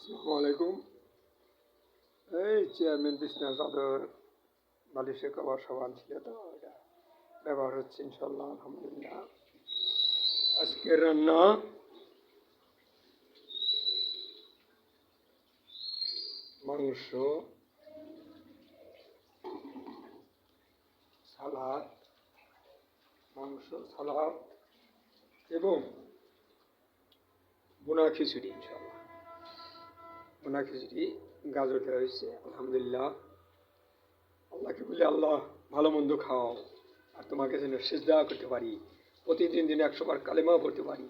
আসসালামু আলাইকুম। এই চেয়ারম্যান বিছনার চাদর বালিশের কভার সব আনছিল, তো এটা ব্যবহার হচ্ছে ইনশাল্লাহ আলহামদুলিল্লাহ। আজকের রান্না মাংস, সালাদ, সালাদ এবং বোনা খিচুড়ি। ইনশাল্লাহ বোনা খিচুড়ি গাজর দেওয়া হয়েছে আলহামদুলিল্লাহ। আল্লাহকে বলি, আল্লাহ ভালো মন্দ খাওয়াও, আর তোমাকে যেন সিজদা করতে পারি, প্রতিদিন দিনে 100 বার কালেমা পড়তে পারি।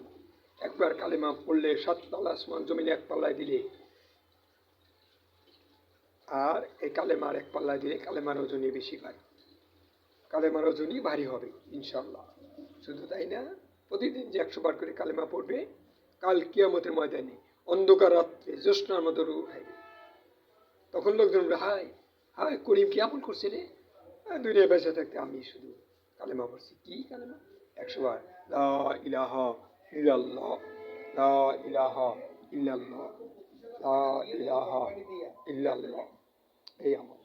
একবার কালেমা পড়লে 7 পাল্লা আসমান জমিনে এক পাল্লায় দিলে, আর এই কালেমার এক পাল্লায় দিলে কালেমার ওজনই বেশি পাই, কালেমার ওজনই ভারী হবে ইনশাল্লাহ। শুধু তাই না, প্রতিদিন যে 100 বার করে কালেমা পড়বে, কাল কিয়ামতের ময়দানে অন্ধকার রাত্রে জ্যোৎস্নার মতো রূপ উঠাইবে। তখন লোকজন বলবে, হায় হায় করিম কি আমল করছে রে, দুনিয়া বেঁচে থাকতে আমি শুধু কালেমা পড়ছি। কি কালেমা? 100 বার লা ইলাহা ইল্লাল্লাহ, লা ইলাহা ইল্লাল্লাহ, লা ইলাহা ইল্লাল্লাহ। এই আমল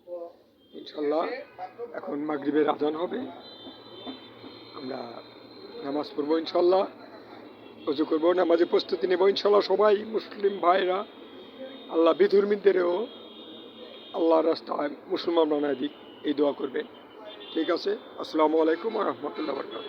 ইনশাল্লাহ। এখন মাগরিবের আজান হবে, আমরা নামাজ পড়বো ইনশাল্লাহ, ওযু করবো, নামাজে প্রস্তুতি নেবো ইনশাল্লাহ। সবাই মুসলিম ভাইরা, আল্লাহ বিধর্মীদেরও আল্লাহর রাস্তায় মুসলমান বানায় দিক, এই দোয়া করবেন। ঠিক আছে, আসসালামু আলাইকুম ওয়া রাহমাতুল্লাহি ওয়া বারাকাতুহু।